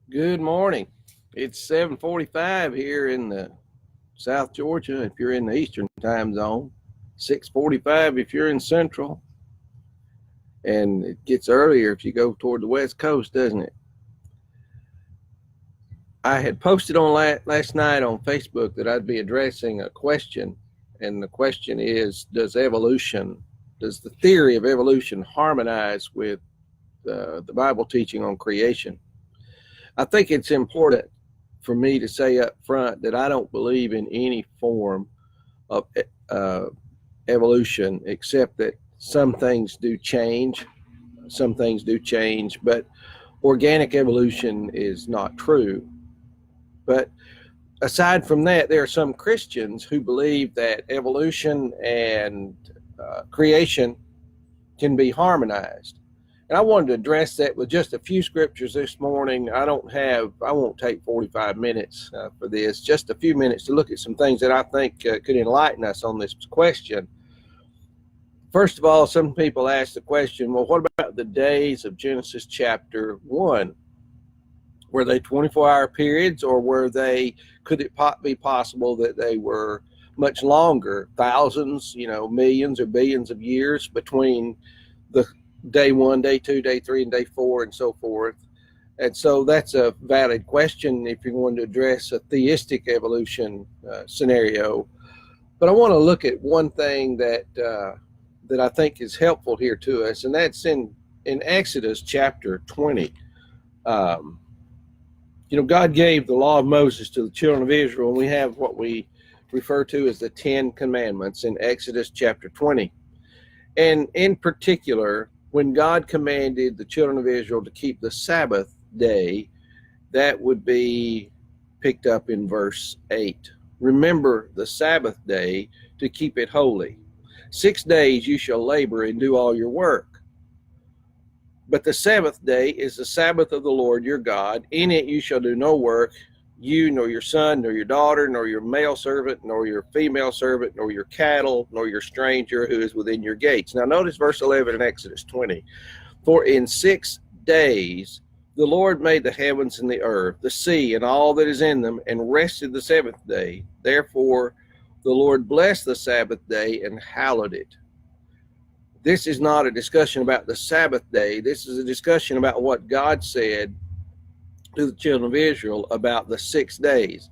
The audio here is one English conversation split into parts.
Good morning. It's 7:45 here in the South Georgia if you're in the Eastern time zone, 6:45 if you're in Central, and it gets earlier if you go toward the West Coast, doesn't it? I had posted on last night on Facebook that I'd be addressing a question, and the question is, does the theory of evolution harmonize with the Bible teaching on creation? I think it's important for me to say up front that I don't believe in any form of uh, evolution, except that some things do change. Some things do change, but organic evolution is not true. But aside from that, there are some Christians who believe that evolution and creation can be harmonized. And I wanted to address that with just a few scriptures this morning. I won't take 45 minutes for this, just a few minutes to look at some things that I think could enlighten us on this question. First of all, some people ask the question, well, what about the days of Genesis chapter 1? Were they 24-hour periods, or could it be possible that they were much longer, thousands, millions or billions of years between the day 1, day 2, day 3, and day 4, and so forth? And so that's a valid question if you're going to address a theistic evolution scenario. But I want to look at one thing that I think is helpful here to us, and that's in Exodus chapter 20. God gave the law of Moses to the children of Israel, and we have what we refer to as the 10 Commandments in Exodus chapter 20. And in particular, when God commanded the children of Israel to keep the Sabbath day, that would be picked up in verse 8. Remember the Sabbath day to keep it holy. 6 days you shall labor and do all your work. But the seventh day is the Sabbath of the Lord your God. In it you shall do no work, you, nor your son, nor your daughter, nor your male servant, nor your female servant, nor your cattle, nor your stranger who is within your gates. Now notice verse 11 in Exodus 20. For in 6 days the Lord made the heavens and the earth, the sea, and all that is in them, and rested the seventh day. Therefore the Lord blessed the Sabbath day and hallowed it. This is not a discussion about the Sabbath day. This is a discussion about what God said to the children of Israel about the 6 days.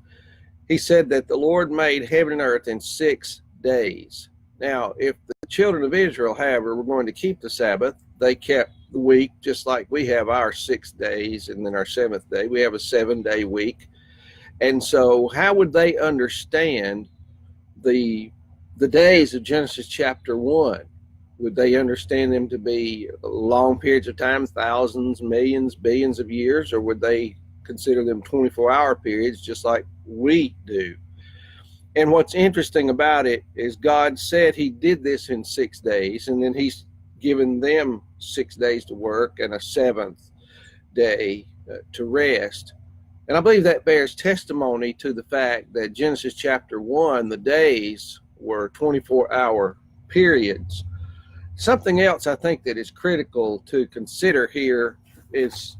He said that the Lord made heaven and earth in 6 days. Now, if the children of Israel, however, were going to keep the Sabbath, they kept the week just like we have our 6 days and then our seventh day. We have a 7-day week. And so how would they understand the days of Genesis chapter 1? Would they understand them to be long periods of time, thousands, millions, billions of years, or would they consider them 24-hour periods just like we do? And what's interesting about it is God said he did this in 6 days, and then he's given them 6 days to work and a seventh day to rest. And I believe that bears testimony to the fact that Genesis chapter 1, the days were 24-hour periods. Something else I think that is critical to consider here is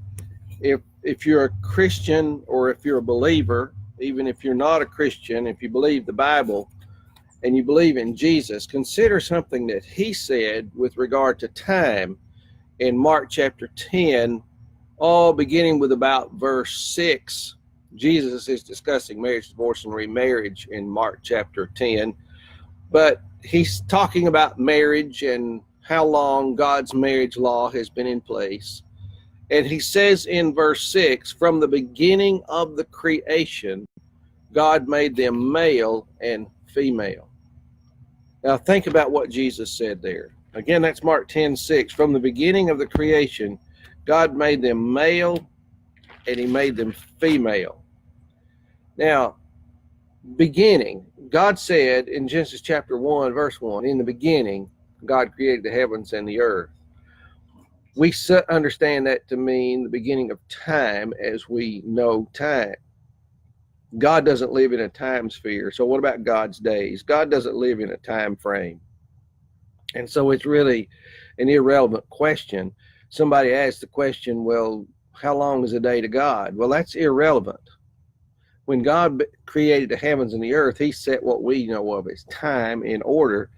if you're a Christian or if you're a believer, even if you're not a Christian, if you believe the Bible and you believe in Jesus, consider something that he said with regard to time in Mark chapter 10, all beginning with about verse 6. Jesus is discussing marriage, divorce, and remarriage in Mark chapter 10. But he's talking about marriage and how long God's marriage law has been in place. And he says in verse 6, from the beginning of the creation, God made them male and female. Now think about what Jesus said there. Again, that's Mark 10:6. From the beginning of the creation, God made them male and he made them female. Now, beginning, God said in Genesis chapter 1, verse 1, in the beginning, God created the heavens and the earth. We understand that to mean the beginning of time as we know time. God doesn't live in a time sphere. So what about God's days? God doesn't live in a time frame. And so it's really an irrelevant question. Somebody asked the question, well, how long is a day to God? Well, that's irrelevant. When God created the heavens and the earth, he set what we know of as time in order.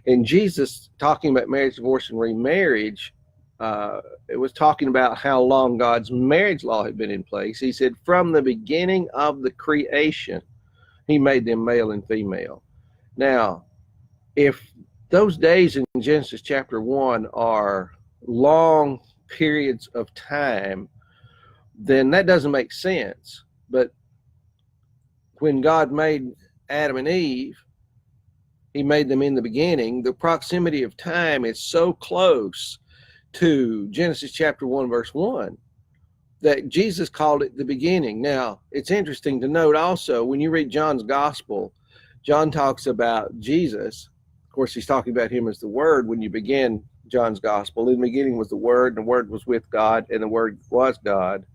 And Jesus, talking about marriage, divorce, and remarriage, it was talking about how long God's marriage law had been in place. He said, from the beginning of the creation, he made them male and female. Now, if those days in Genesis chapter 1 are long periods of time, then that doesn't make sense. But when God made Adam and Eve, he made them in the beginning. The proximity of time is so close to Genesis chapter 1, verse 1, that Jesus called it the beginning. Now, it's interesting to note also, when you read John's gospel, John talks about Jesus. Of course, he's talking about him as the Word when you begin John's gospel. In the beginning was the Word, and the Word was with God, and the Word was God.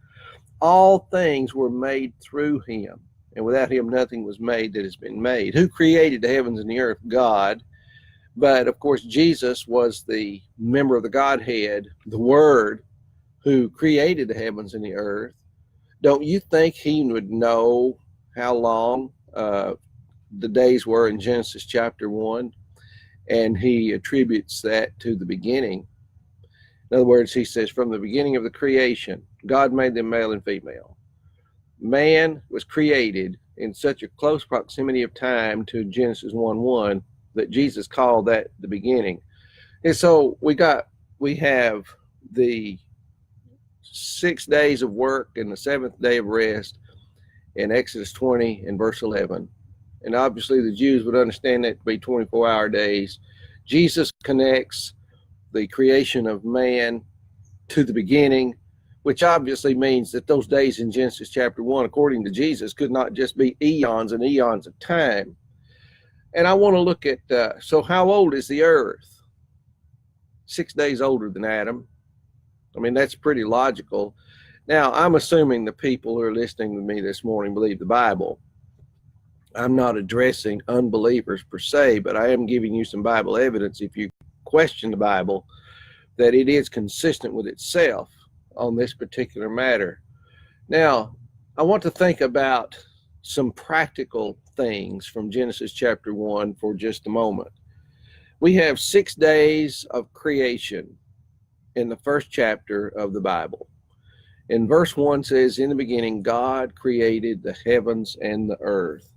All things were made through him, and without him nothing was made that has been made. Who created the heavens and the earth? God. But of course, Jesus was the member of the Godhead, the Word, who created the heavens and the earth. Don't you think he would know how long the days were in Genesis chapter 1? And he attributes that to the beginning. In other words, he says, from the beginning of the creation, God made them male and female. Man was created in such a close proximity of time to Genesis 1:1 that Jesus called that the beginning. And so we have the 6 days of work and the seventh day of rest in Exodus 20 and verse 11. And obviously the Jews would understand that to be 24-hour days. Jesus connects the creation of man to the beginning, which obviously means that those days in Genesis chapter 1, according to Jesus, could not just be eons and eons of time. And I want to look at, so how old is the earth? 6 days older than Adam. I mean, that's pretty logical. Now, I'm assuming the people who are listening to me this morning believe the Bible. I'm not addressing unbelievers per se, but I am giving you some Bible evidence, if you question the Bible, that it is consistent with itself on this particular matter. Now, I want to think about some practical things from Genesis chapter 1 for just a moment. We have 6 days of creation in the first chapter of the Bible. And verse 1 says, in the beginning, God created the heavens and the earth.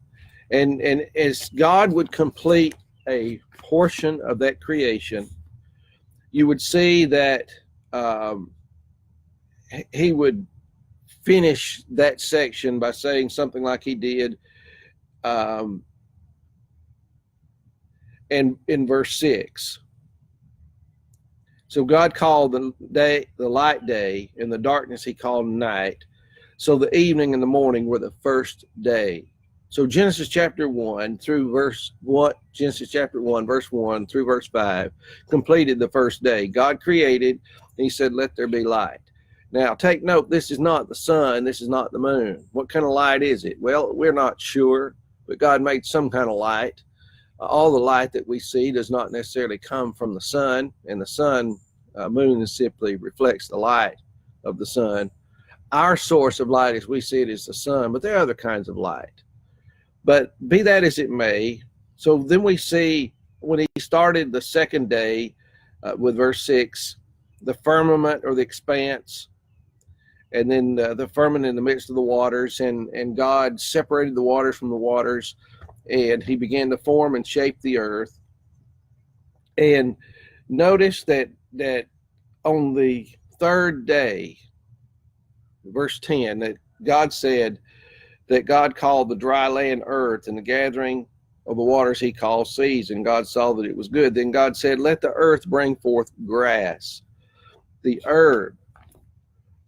And as God would complete a portion of that creation, you would see that he would finish that section by saying something like he did in verse 6. So God called the light day, and the darkness he called night. So the evening and the morning were the first day. So Genesis chapter 1 through verse 1, Genesis chapter 1, verse 1 through verse 5 completed the first day. God created, and he said, let there be light. Now, take note, this is not the sun, this is not the moon. What kind of light is it? Well, we're not sure, but God made some kind of light. All the light that we see does not necessarily come from the sun, and the sun, moon simply reflects the light of the sun. Our source of light as we see it is the sun, but there are other kinds of light. But be that as it may, so then we see when he started the second day with verse 6, the firmament or the expanse, and then the firmament in the midst of the waters, and God separated the waters from the waters, and he began to form and shape the earth. And notice that on the third day, verse 10, that God said that God called the dry land earth, and the gathering of the waters he called seas, and God saw that it was good. Then God said, let the earth bring forth grass, the herb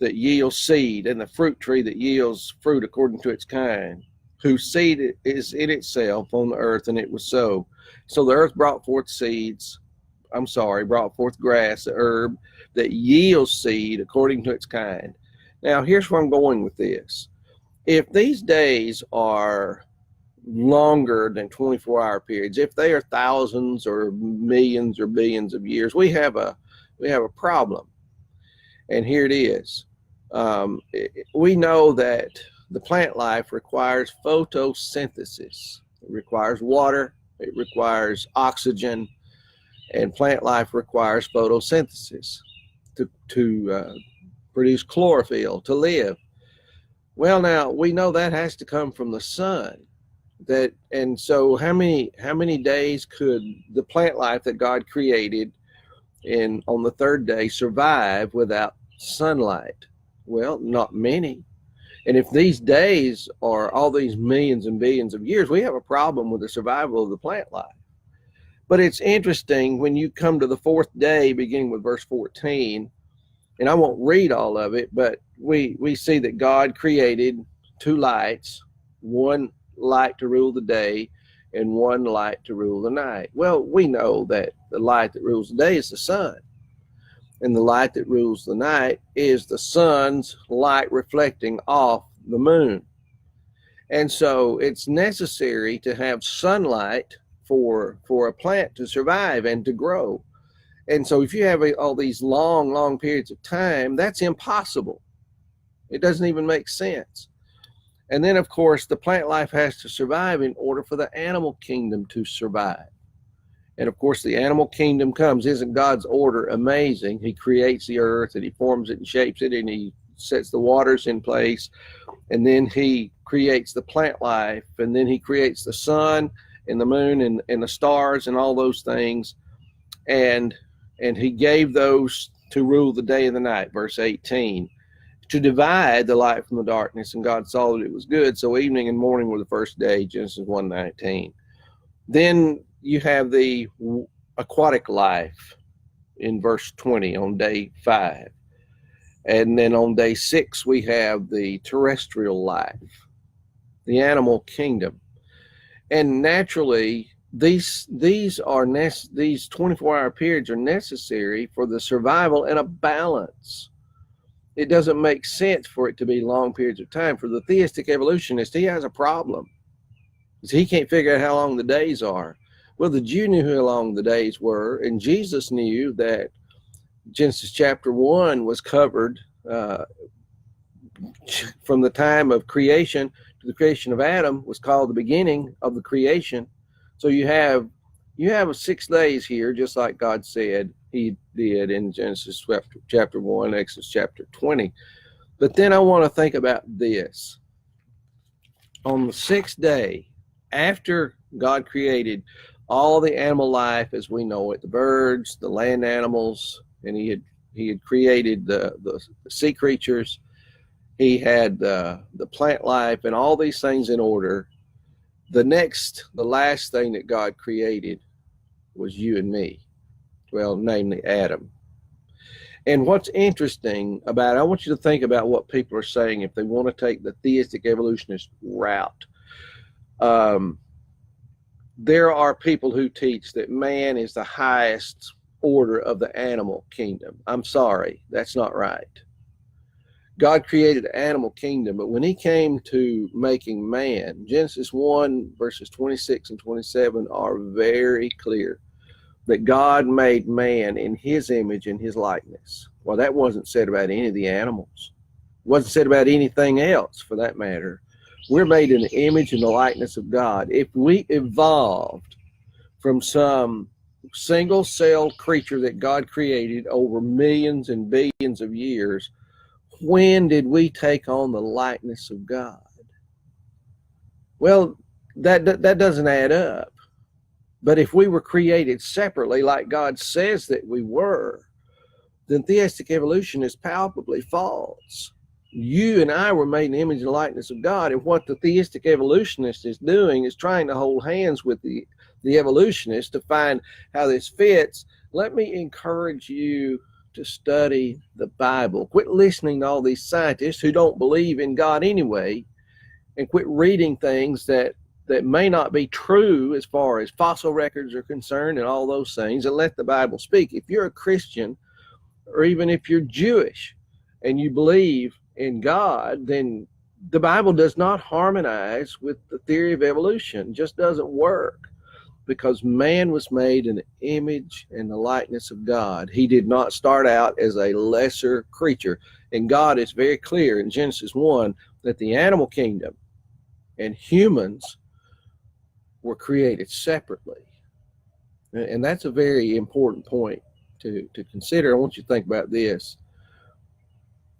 that yields seed, and the fruit tree that yields fruit according to its kind, whose seed is in itself on the earth, and it was so. So the earth brought forth brought forth grass, the herb that yields seed according to its kind. Now, here's where I'm going with this. If these days are longer than 24-hour periods, if they are thousands or millions or billions of years, we have a problem. And here it is. We know that the plant life requires photosynthesis. It requires water, it requires oxygen, and plant life requires photosynthesis to produce chlorophyll to live. Well, now we know that has to come from the sun. And so how many days could the plant life that God created on the third day survive without sunlight? Well, not many. And if these days are all these millions and billions of years, we have a problem with the survival of the plant life. But it's interesting when you come to the fourth day, beginning with verse 14, and I won't read all of it, but we see that God created two lights, one light to rule the day and one light to rule the night. Well, we know that the light that rules the day is the sun, and the light that rules the night is the sun's light reflecting off the moon. And so it's necessary to have sunlight for a plant to survive and to grow. And so if you have all these long periods of time, that's impossible. It doesn't even make sense. And then, of course, the plant life has to survive in order for the animal kingdom to survive. And, of course, the animal kingdom comes. Isn't God's order amazing? He creates the earth, and he forms it and shapes it, and he sets the waters in place. And then he creates the plant life, and then he creates the sun and the moon and the stars and all those things. And he gave those to rule the day and the night, verse 18. To divide the light from the darkness, and God saw that it was good. So evening and morning were the first day, Genesis 1:19. Then you have the aquatic life in verse 20 on day 5. And then on day 6, we have the terrestrial life, the animal kingdom. And naturally, these 24-hour periods are necessary for the survival and a balance. It doesn't make sense for it to be long periods of time. For the theistic evolutionist, he has a problem. He can't figure out how long the days are. Well, the Jew knew how long the days were, and Jesus knew that Genesis chapter 1 was covered from the time of creation to the creation of Adam was called the beginning of the creation. So you have 6 days here, just like God said he did in Genesis chapter 1, Exodus chapter 20. But then I want to think about this. On the 6th day, after God created all the animal life as we know it, the birds, the land animals, and he had created the sea creatures, he had the plant life and all these things in order. The last thing that God created was you and me. Well, namely Adam. And what's interesting about it, I want you to think about what people are saying if they want to take the theistic evolutionist route. There are people who teach that man is the highest order of the animal kingdom. I'm sorry, that's not right. God created the animal kingdom, but when he came to making man, Genesis 1 verses 26 and 27 are very clear that God made man in his image and his likeness. Well, that wasn't said about any of the animals. It wasn't said about anything else for that matter. We're made in the image and the likeness of God. If we evolved from some single cell creature that God created over millions and billions of years, when did we take on the likeness of God? Well, that doesn't add up. But if we were created separately, like God says that we were, then theistic evolution is palpably false. You and I were made in the image and likeness of God, and what the theistic evolutionist is doing is trying to hold hands with the evolutionist to find how this fits. Let me encourage you to study the Bible. Quit listening to all these scientists who don't believe in God anyway, and quit reading things that may not be true as far as fossil records are concerned and all those things, and let the Bible speak. If you're a Christian, or even if you're Jewish and you believe in God, then the Bible does not harmonize with the theory of evolution. It just doesn't work. because man was made in the image and the likeness of God. He did not start out as a lesser creature. And God is very clear in Genesis 1 that the animal kingdom and humans were created separately. And that's a very important point to consider. I want you to think about this.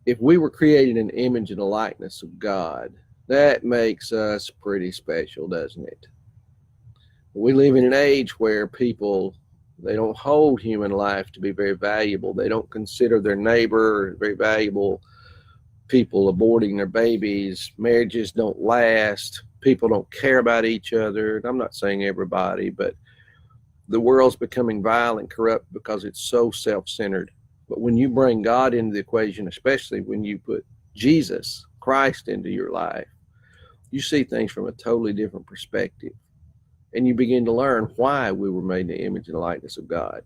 If we were created in the image and the likeness of God, that makes us pretty special, doesn't it? We live in an age where people, they don't hold human life to be very valuable. They don't consider their neighbor very valuable. People aborting their babies, marriages don't last, people don't care about each other. And I'm not saying everybody, but the world's becoming violent, corrupt because it's so self-centered. But when you bring God into the equation, especially when you put Jesus, Christ, into your life, you see things from a totally different perspective. And you begin to learn why we were made in the image and the likeness of God.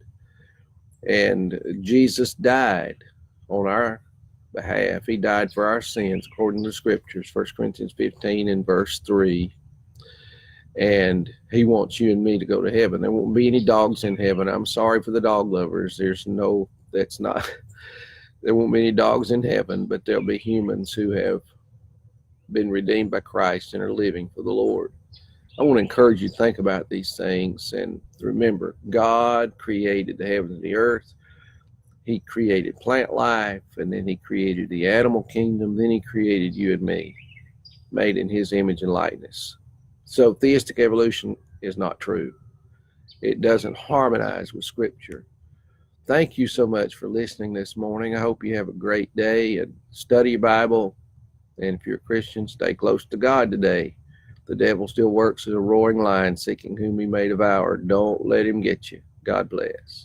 And Jesus died on our behalf. He died for our sins, according to the scriptures, 1 Corinthians 15 and verse 3. And he wants you and me to go to heaven. There won't be any dogs in heaven. I'm sorry for the dog lovers. There won't be any dogs in heaven, but there'll be humans who have been redeemed by Christ and are living for the Lord. I want to encourage you to think about these things and remember, God created the heavens and the earth. He created plant life, and then he created the animal kingdom. Then he created you and me, made in his image and likeness. So theistic evolution is not true. It doesn't harmonize with Scripture. Thank you so much for listening this morning. I hope you have a great day and study your Bible. And if you're a Christian, stay close to God today. The devil still works as a roaring lion, seeking whom he may devour. Don't let him get you. God bless.